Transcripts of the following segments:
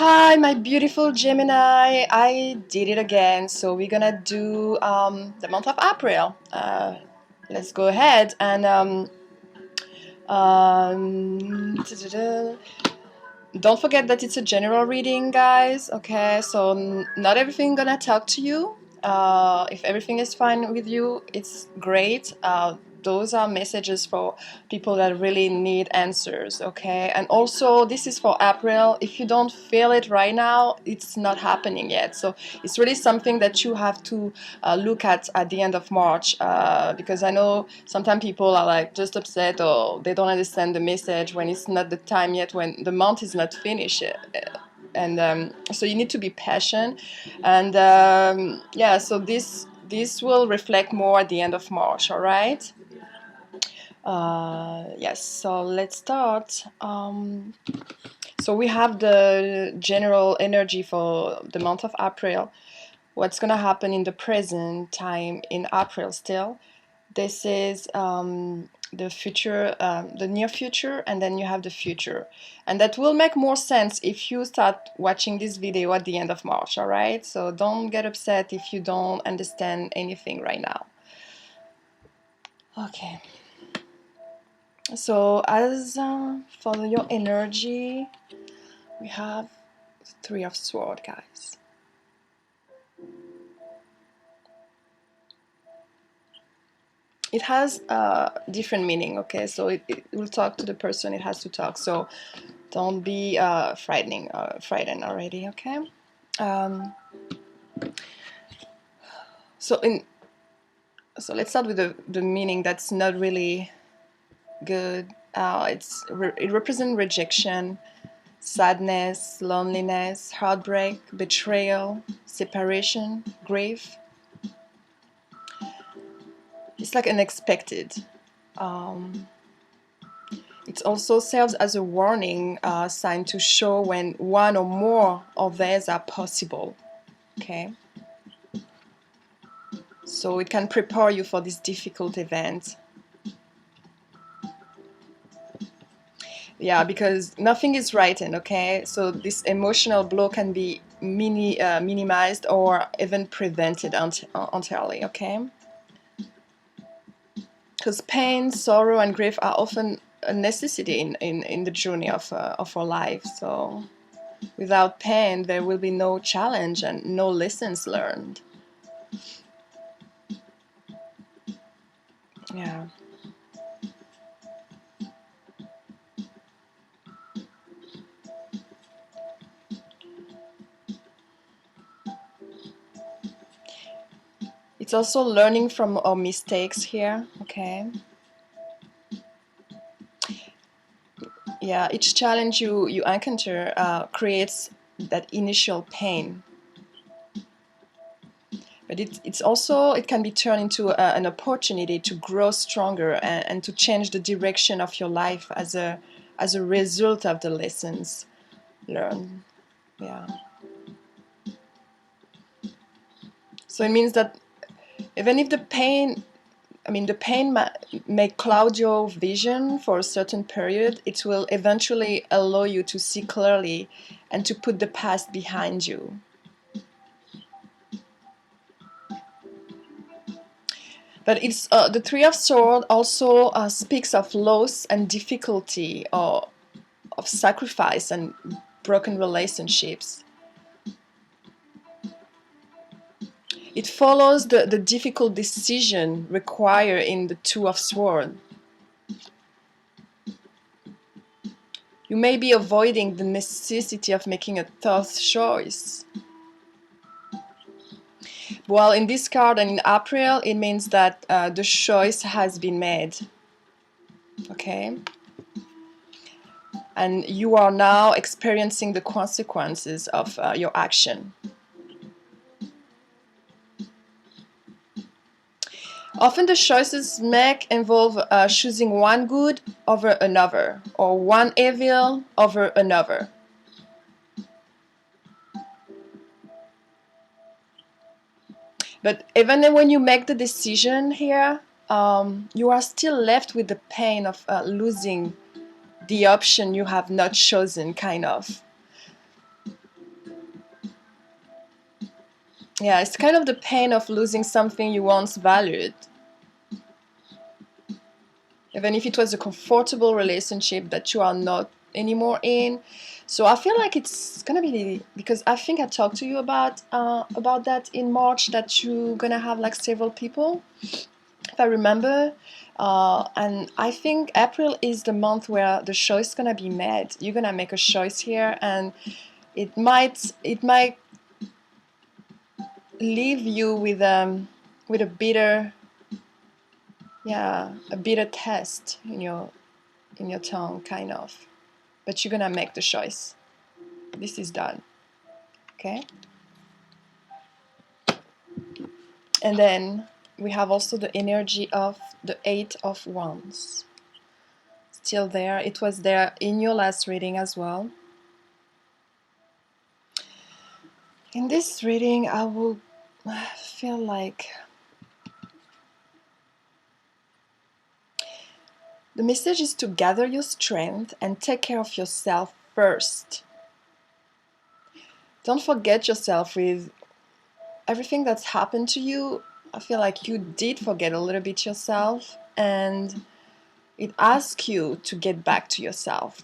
Hi, my beautiful Gemini. I did it again. So we're gonna do the month of April. Let's go ahead and don't forget that it's a general reading, guys. Okay, so not everything gonna talk to you. If everything is fine with you, it's great. Those are messages for people that really need answers, okay? And also, this is for April. If you don't feel it right now, it's not happening yet. So it's really something that you have to look at the end of March, because I know sometimes people are like just upset or they don't understand the message when it's not the time yet, when the month is not finished. And so you need to be patient. And yeah, so this will reflect more at the end of March, all right? Yes, so let's start. So we have the general energy for the month of April. What's going to happen in the present time in April still. This is the future, the near future, and then you have the future. And that will make more sense if you start watching this video at the end of March, all right? So don't get upset if you don't understand anything right now. Okay. So as for your energy, we have the Three of Swords, guys. It has different meaning, okay? So it will talk to the person it has to talk. So don't be frightened already, okay? So let's start with the meaning that's not really good. It represents rejection, sadness, loneliness, heartbreak, betrayal, separation, grief. It's like unexpected. It also serves as a warning sign to show when one or more of these are possible. Okay. So it can prepare you for this difficult event. Yeah, because nothing is written, okay? So this emotional blow can be minimized or even prevented entirely, okay? Because pain, sorrow, and grief are often a necessity in the journey of our life. So without pain, there will be no challenge and no lessons learned. Yeah. It's also learning from our mistakes here, okay? Yeah, each challenge you encounter creates that initial pain. But it can be turned into an opportunity to grow stronger and to change the direction of your life as a result of the lessons learned. Yeah. So it means that even if the pain may cloud your vision for a certain period, it will eventually allow you to see clearly and to put the past behind you. But it's the Three of Swords also speaks of loss and difficulty, or of sacrifice and broken relationships. It follows the difficult decision required in the Two of Swords. You may be avoiding the necessity of making a tough choice. Well, in this card and in April, it means that the choice has been made. Okay? And you are now experiencing the consequences of your action. Often the choices make involve choosing one good over another, or one evil over another. But even when you make the decision here, you are still left with the pain of losing the option you have not chosen, kind of. Yeah, it's kind of the pain of losing something you once valued. Even if it was a comfortable relationship that you are not anymore in. So I feel like it's gonna be, because I think I talked to you about that in March, that you're gonna have like several people, if I remember. And I think April is the month where the choice is gonna be made. You're gonna make a choice here, and it might leave you with a bitter, yeah, a bitter taste in your tongue, kind of. But you're gonna make the choice. This is done. Okay. And then we have also the energy of the Eight of Wands. Still there. It was there in your last reading as well. In this reading, I will feel like the message is to gather your strength and take care of yourself first. Don't forget yourself with everything that's happened to you. I feel like you did forget a little bit yourself, and it asks you to get back to yourself.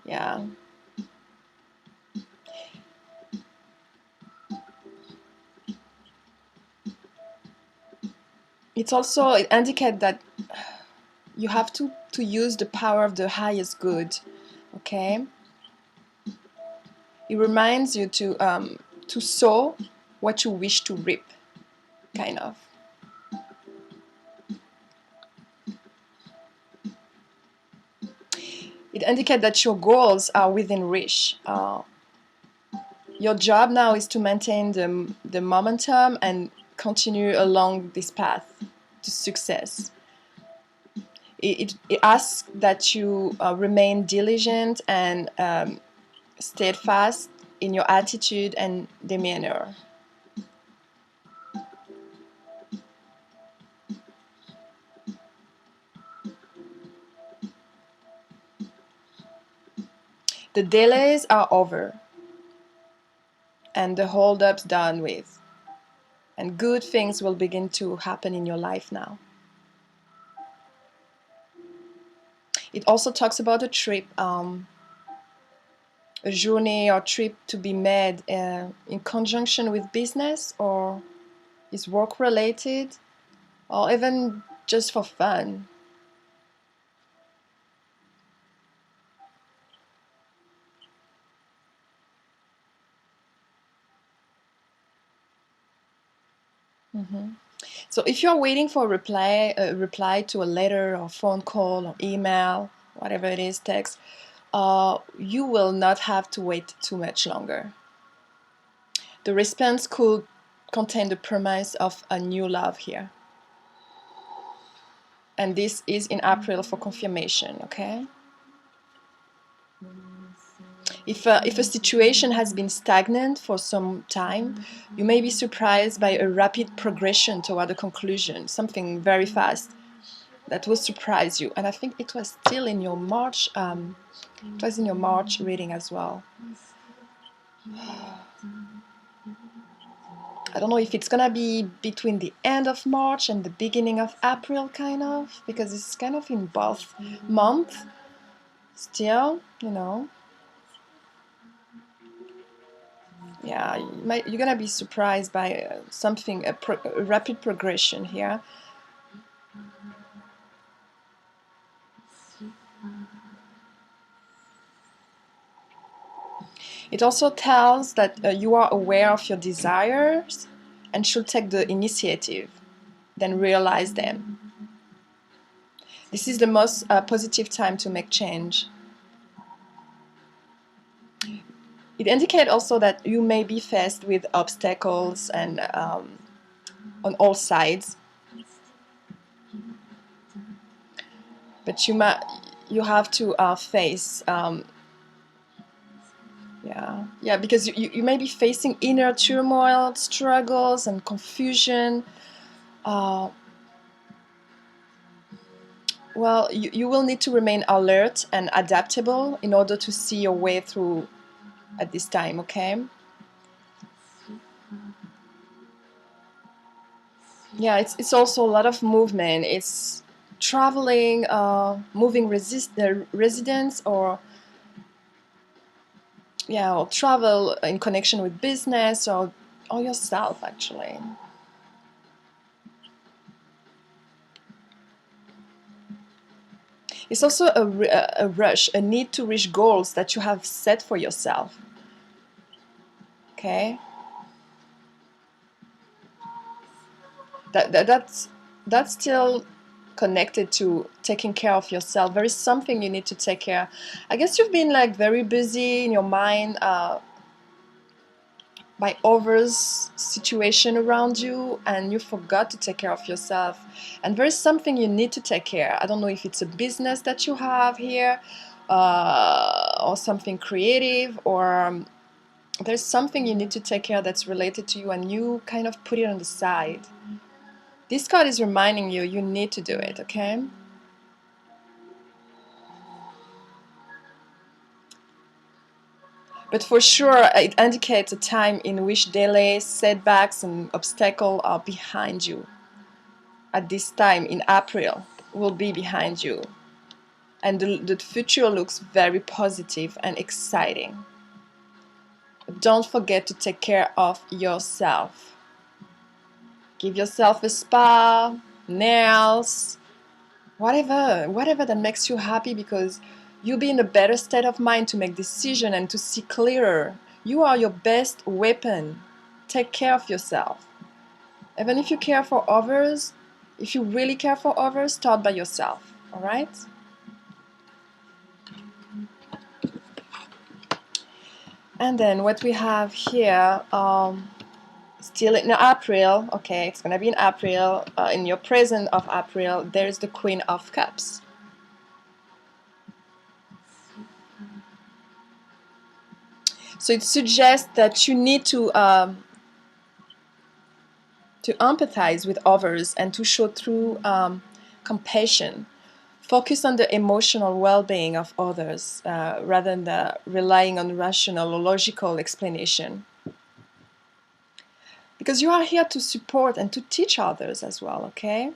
Yeah. It indicates that you have to use the power of the highest good. Okay. It reminds you to sow what you wish to reap, kind of. It indicates that your goals are within reach. Your job now is to maintain the momentum and continue along this path to success. It asks that you remain diligent and steadfast in your attitude and demeanor. The delays are over and the hold-ups done with, and good things will begin to happen in your life now. It also talks about a trip, a journey or trip to be made in conjunction with business, or is work related, or even just for fun. So if you're waiting for a reply to a letter or phone call or email, whatever it is, text, you will not have to wait too much longer. The response could contain the promise of a new love here. And this is in April for confirmation, okay? If a situation has been stagnant for some time, you may be surprised by a rapid progression toward a conclusion, something very fast that will surprise you. And I think it was still in your March, it was in your March reading as well. I don't know if it's gonna be between the end of March and the beginning of April, kind of, because it's kind of in both months. Still, yeah, you're gonna be surprised by something, a rapid progression here. It also tells that you are aware of your desires and should take the initiative, then realize them. This is the most positive time to make change. It indicates also that you may be faced with obstacles and on all sides, but you have to face yeah, because you may be facing inner turmoil, struggles, and confusion. Well, you will need to remain alert and adaptable in order to see your way through at this time, okay? Yeah, it's also a lot of movement. It's traveling, moving residence, or yeah, or travel in connection with business or yourself actually. It's also a rush, a need to reach goals that you have set for yourself. Okay, that's still connected to taking care of yourself. There is something you need to take care. I guess you've been like very busy in your mind by others situation around you, and you forgot to take care of yourself, and there is something you need to take care. I don't know if it's a business that you have here, or something creative, or there's something you need to take care that's related to you, and you kind of put it on the side. This card is reminding you you need to do it, okay? But for sure, it indicates a time in which delays, setbacks, and obstacles are behind you. At this time in April, will be behind you. And the future looks very positive and exciting. Don't forget to take care of yourself. Give yourself a spa, nails, whatever that makes you happy, because you'll be in a better state of mind to make decisions and to see clearer. You are your best weapon. Take care of yourself. Even if you care for others, if you really care for others, start by yourself. All right? And then what we have here, still in April, okay, it's gonna be in April, in your present of April, there's the Queen of Cups. So it suggests that you need to empathize with others and to show through compassion. Focus on the emotional well-being of others rather than relying on rational or logical explanation. Because you are here to support and to teach others as well, okay?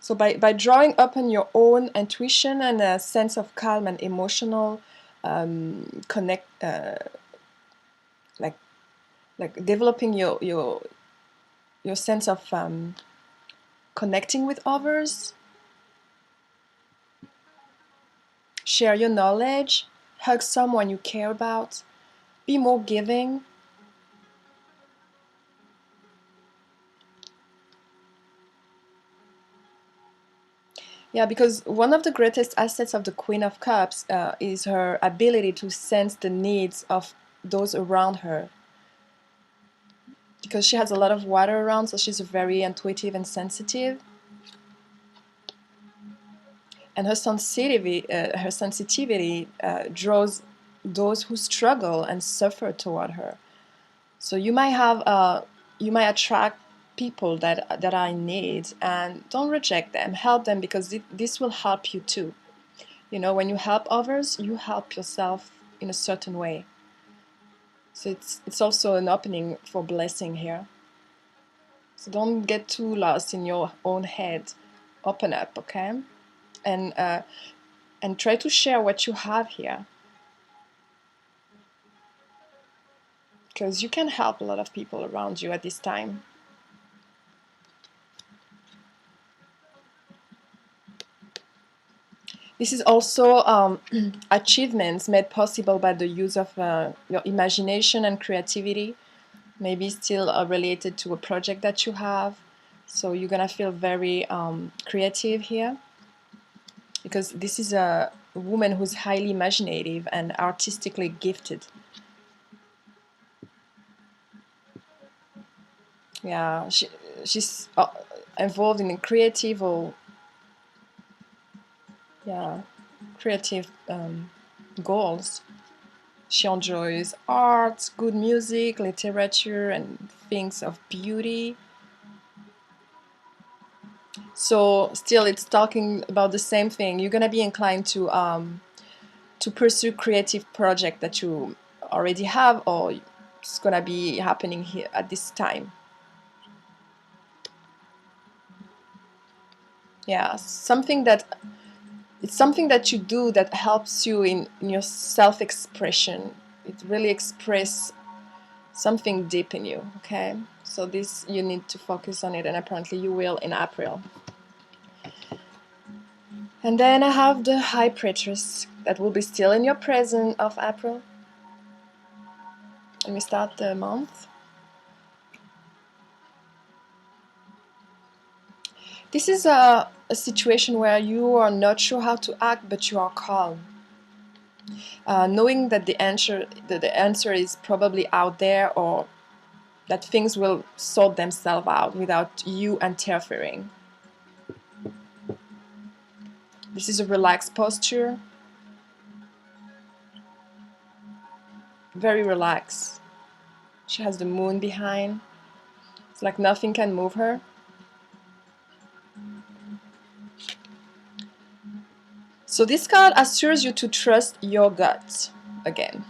So by drawing upon your own intuition and a sense of calm and emotional connect, like developing your sense of connecting with others, share your knowledge, hug someone you care about, be more giving. Yeah, because one of the greatest assets of the Queen of Cups is her ability to sense the needs of those around her. Because she has a lot of water around, so she's very intuitive and sensitive. And her sensitivity draws those who struggle and suffer toward her. So you might attract people that are in need, and don't reject them. Help them, because this will help you too. You know, when you help others, you help yourself in a certain way. So it's also an opening for blessing here. So don't get too lost in your own head. Open up, okay? And try to share what you have here, because you can help a lot of people around you at this time. This is also achievements made possible by the use of your imagination and creativity, maybe still related to a project that you have. So you're gonna feel very creative here, because this is a woman who's highly imaginative and artistically gifted. Yeah, she's involved in creative or yeah, creative goals. She enjoys art, good music, literature, and things of beauty. So still, it's talking about the same thing. You're gonna be inclined to pursue creative project that you already have, or it's gonna be happening here at this time. Yeah, it's something that you do that helps you in your self-expression. It really express something deep in you, okay? So this, you need to focus on it, and apparently you will in April. And then I have the High Priestess that will be still in your present of April. Let me start the month. This is a situation where you are not sure how to act, but you are calm. Knowing that the answer is probably out there, or that things will sort themselves out without you interfering. This is a relaxed posture. Very relaxed. She has the moon behind. It's like nothing can move her. So this card assures you to trust your gut again.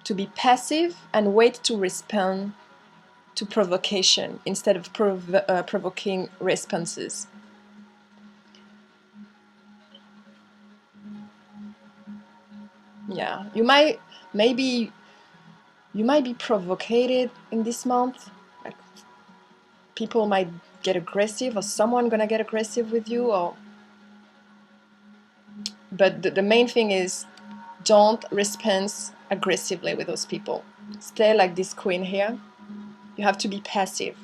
To be passive and wait to respond to provocation instead of provoking responses. Yeah, maybe you might be provoked in this month. Like, people might get aggressive, or someone gonna get aggressive with you, or but the main thing is, don't respond aggressively with those people. Stay like this queen here. You have to be passive.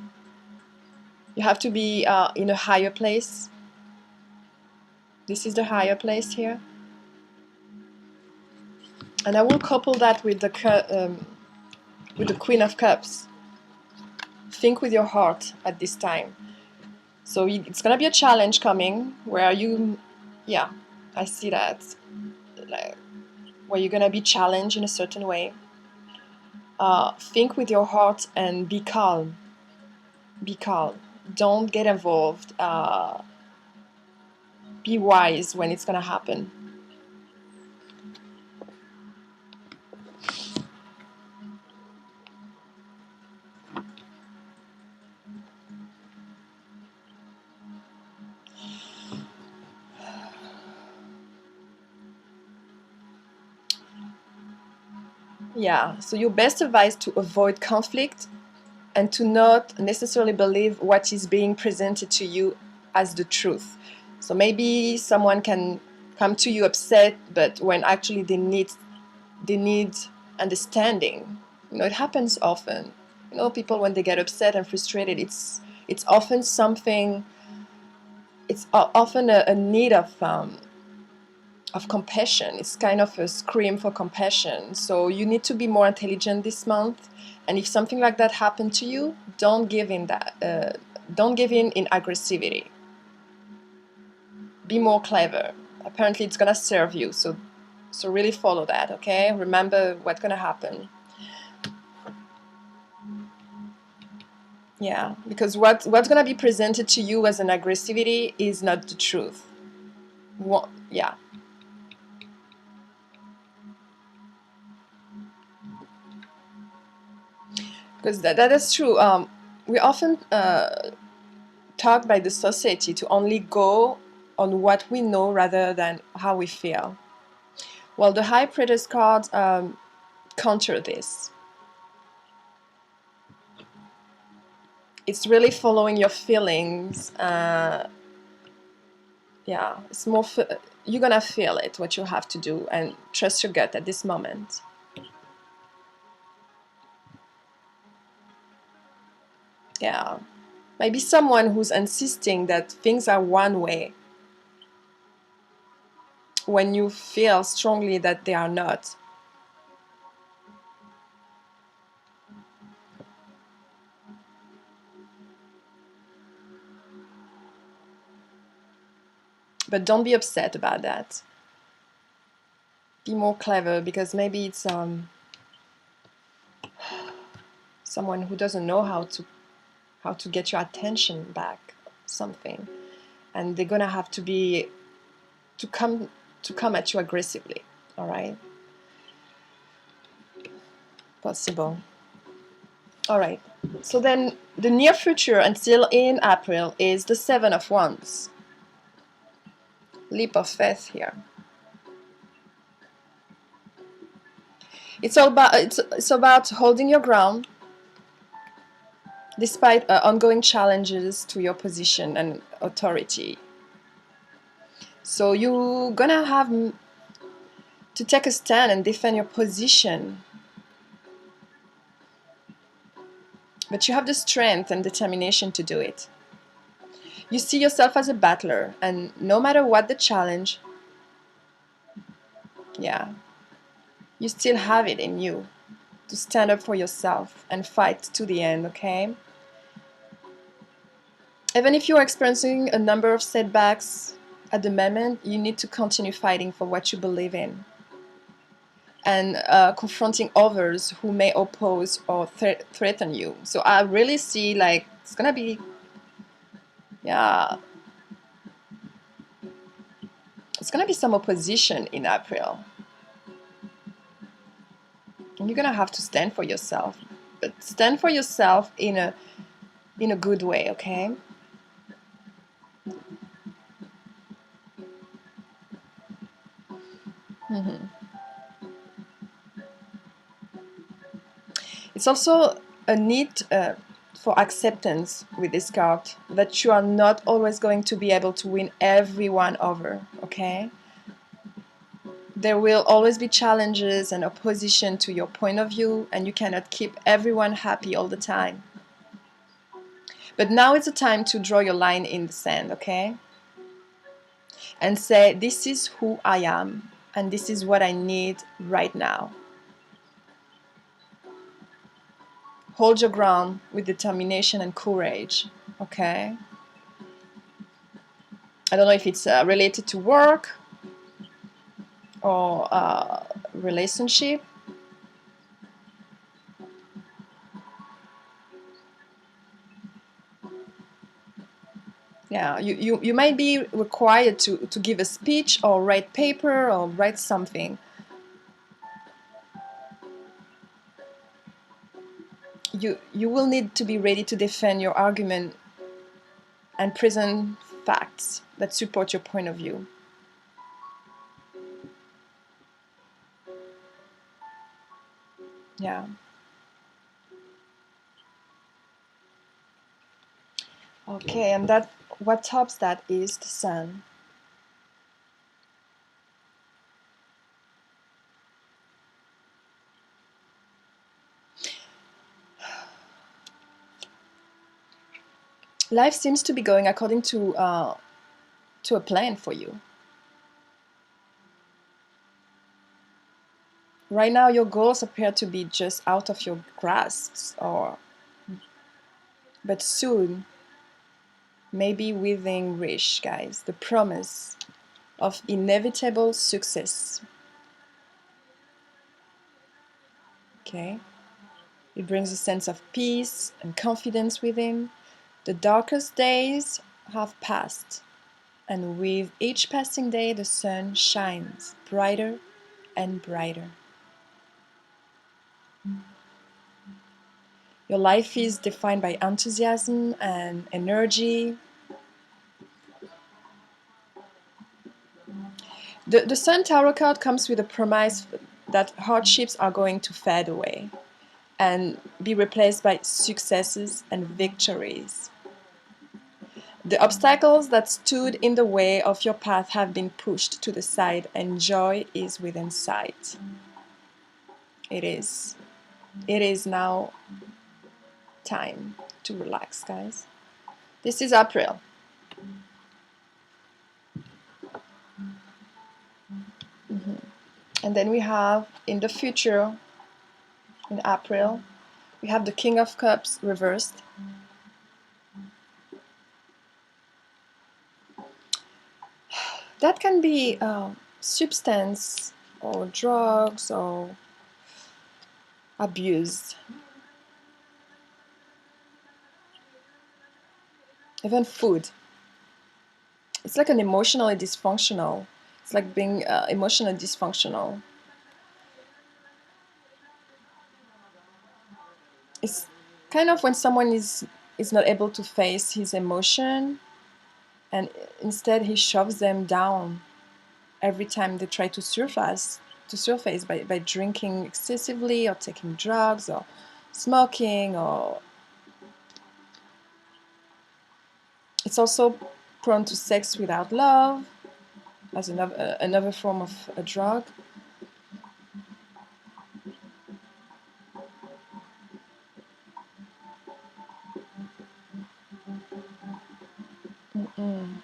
You have to be in a higher place. This is the higher place here. And I will couple that with the Queen of Cups. Think with your heart at this time. So it's gonna be a challenge coming where yeah, I see that, like, where you're gonna be challenged in a certain way. Think with your heart and be calm. Be calm. Don't get involved. Be wise when it's gonna happen. Yeah, so your best advice to avoid conflict and to not necessarily believe what is being presented to you as the truth. So maybe someone can come to you upset, but when actually they need understanding. It happens often. People, when they get upset and frustrated, it's often something. It's often a need of compassion. It's kind of a scream for compassion. So you need to be more intelligent this month. And if something like that happened to you, don't give in in aggressivity. Be more clever. Apparently it's gonna serve you. So really follow that, okay? Remember what's gonna happen. Yeah, because what's gonna be presented to you as an aggressivity is not the truth. Yeah. Because that is true. We often taught by the society to only go on what we know rather than how we feel. Well, the High Priestess card counter this. It's really following your feelings. Yeah, it's more. You're gonna feel it, what you have to do, and trust your gut at this moment. Yeah, maybe someone who's insisting that things are one way when you feel strongly that they are not. But don't be upset about that. Be more clever, because maybe it's someone who doesn't know how to get your attention back, something. and they're gonna have to come at you aggressively. All right, possible. All right. So then the near future until in April is the Seven of Wands. Leap of faith here. It's about holding your ground despite ongoing challenges to your position and authority. So you're gonna have to take a stand and defend your position. But you have the strength and determination to do it. You see yourself as a battler, and no matter what the challenge, yeah, you still have it in you to stand up for yourself and fight to the end, okay? Even if you're experiencing a number of setbacks at the moment, you need to continue fighting for what you believe in and confronting others who may oppose or threaten you. So I really see like it's gonna be, yeah, it's gonna be some opposition in April. And you're gonna have to stand for yourself, but stand for yourself in a good way, okay? Mm-hmm. It's also a need for acceptance with this card that you are not always going to be able to win everyone over, okay? There will always be challenges and opposition to your point of view, and you cannot keep everyone happy all the time. But now is the time to draw your line in the sand, okay? And say, this is who I am, and this is what I need right now. Hold your ground with determination and courage, okay? I don't know if it's related to work or relationship. Yeah, you might be required to give a speech or write paper or write something. You will need to be ready to defend your argument and present facts that support your point of view. Yeah. Okay, and that what tops that is the sun. Life seems to be going according to a plan for you. Right now, your goals appear to be just out of your grasp, but soon, maybe within reach, guys. The promise of inevitable success. Okay, it brings a sense of peace and confidence within. The darkest days have passed, and with each passing day, the sun shines brighter and brighter. Your life is defined by enthusiasm and energy. The Sun Tarot card comes with a promise that hardships are going to fade away and be replaced by successes and victories. The obstacles that stood in the way of your path have been pushed to the side, and joy is within sight. It is. It is now time to relax, guys. This is April. And then we have in the future, in April, we have the King of Cups reversed. That can be substance or drugs or abuse, even food. It's like an emotionally dysfunctional. It's like being emotionally dysfunctional. It's kind of when someone is not able to face his emotion, and instead he shoves them down every time they try to surface by drinking excessively or taking drugs or smoking. Or it's also prone to sex without love as another form of a drug. Mm-mm.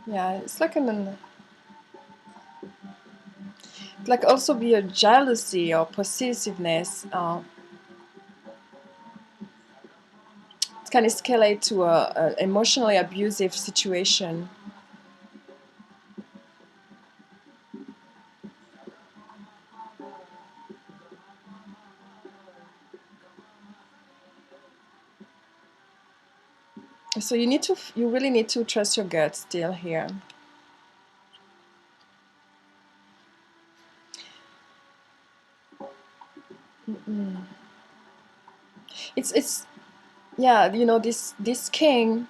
Yeah, it's like like also be a jealousy or possessiveness. It can escalate to a emotionally abusive situation. So you really need to trust your gut still here. Mm. It's yeah, you know, this king,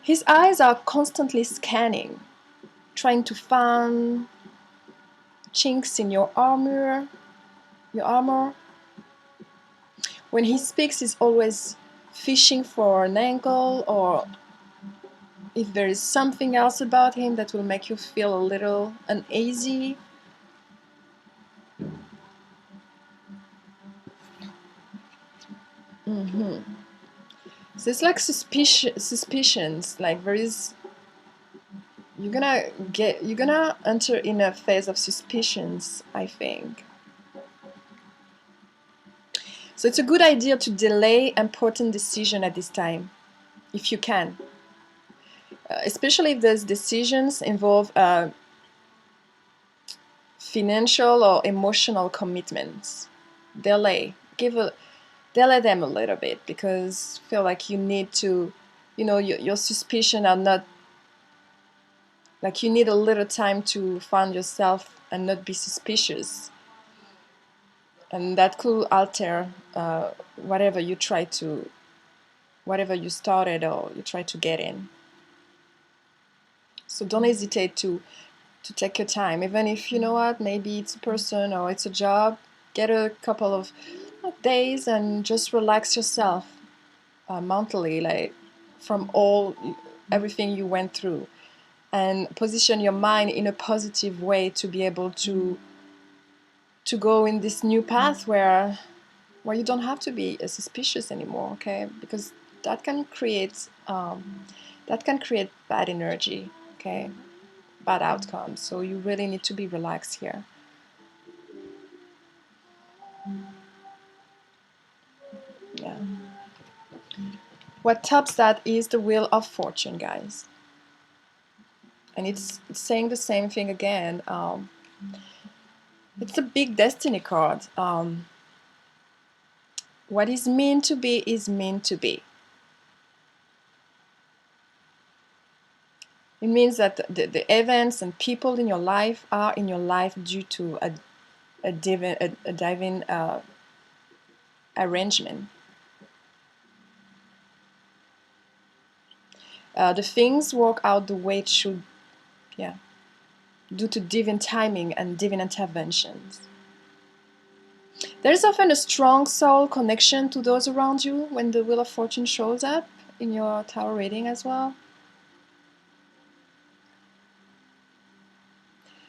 his eyes are constantly scanning, trying to find chinks in your armor. When he speaks, he's always fishing for an angle, or if there is something else about him that will make you feel a little uneasy. Mm-hmm. So it's like suspicions. Like there is, you're gonna enter in a phase of suspicions, I think. So it's a good idea to delay important decision at this time, if you can. Especially if those decisions involve financial or emotional commitments. Delay. Delay them a little bit, because feel like you need to, you know, your suspicion are not, like you need a little time to find yourself and not be suspicious, and that could alter whatever you try to, whatever you started or you try to get in. So don't hesitate to take your time, even if you know what, maybe it's a person or it's a job. Get a couple of days and just relax yourself mentally, like from everything you went through, and position your mind in a positive way to be able to go in this new path where you don't have to be suspicious anymore. Okay, because that can create bad energy. Okay, bad outcomes. So you really need to be relaxed here. Yeah. What tops that is the Wheel of Fortune, guys. And it's saying the same thing again. It's a big destiny card. What is meant to be is meant to be. It means that the events and people in your life are in your life due to a divine arrangement. The things work out the way it should, yeah, due to divine timing and divine interventions. There's often a strong soul connection to those around you when the Wheel of Fortune shows up in your tarot reading as well.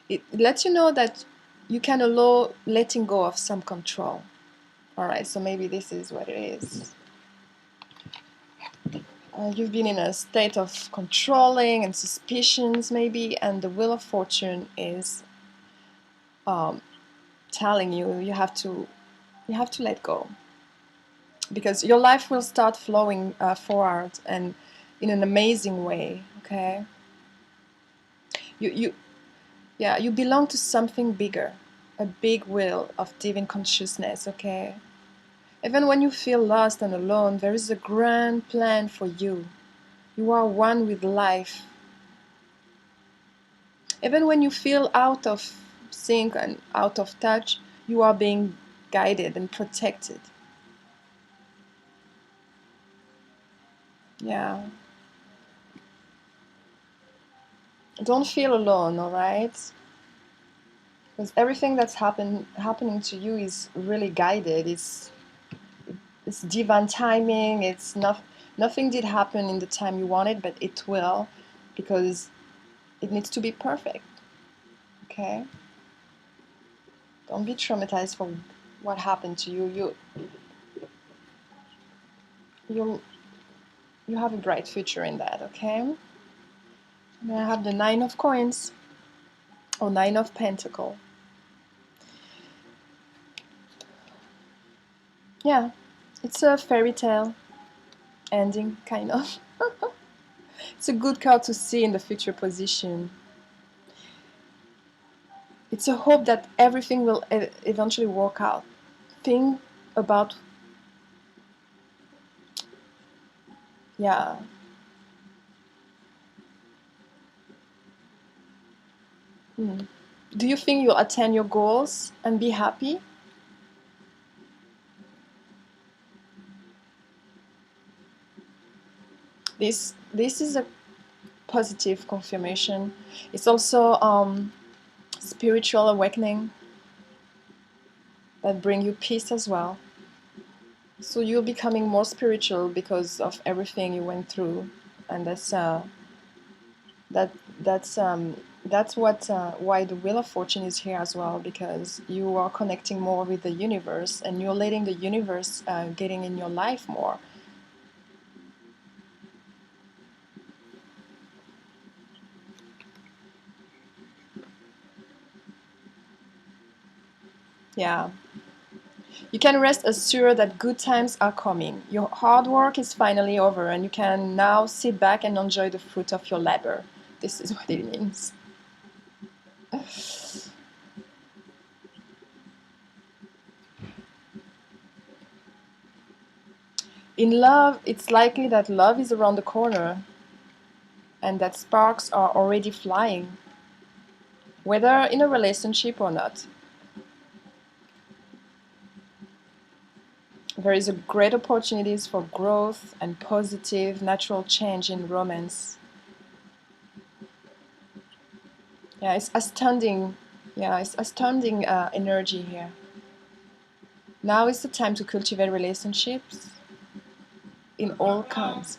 It lets you know that you can allow letting go of some control. All right, so maybe this is what it is. You've been in a state of controlling and suspicions, maybe, and the Wheel of Fortune is telling you you have to let go, because your life will start flowing forward and in an amazing way. Okay, you Yeah, you belong to something bigger, a big will of divine consciousness, okay? Even when you feel lost and alone, there is a grand plan for you. You are one with life. Even when you feel out of sync and out of touch, you are being guided and protected. Yeah. Don't feel alone, all right? Because everything that's happening to you is really guided. It's divine timing. It's not nothing did happen in the time you wanted, but it will, because it needs to be perfect. Okay? Don't be traumatized for what happened to you. You'll you have a bright future in that. Okay? And I have the Nine of Coins or Nine of Pentacle. Yeah, it's a fairy tale ending, kind of. It's a good card to see in the future position. It's a hope that everything will eventually work out. Think about, yeah. Mm. Do you think you'll attain your goals and be happy? This is a positive confirmation. It's also spiritual awakening that bring you peace as well. So you're becoming more spiritual because of everything you went through, and that that's what why the Wheel of Fortune is here as well, because you are connecting more with the universe and you're letting the universe getting in your life more. Yeah. You can rest assured that good times are coming. Your hard work is finally over and you can now sit back and enjoy the fruit of your labor. This is what it means. In love, it's likely that love is around the corner and that sparks are already flying, whether in a relationship or not. There is a great opportunities for growth and positive natural change in romance. Yeah, it's astounding. Yeah, it's astounding energy here. Now is the time to cultivate relationships in all kinds.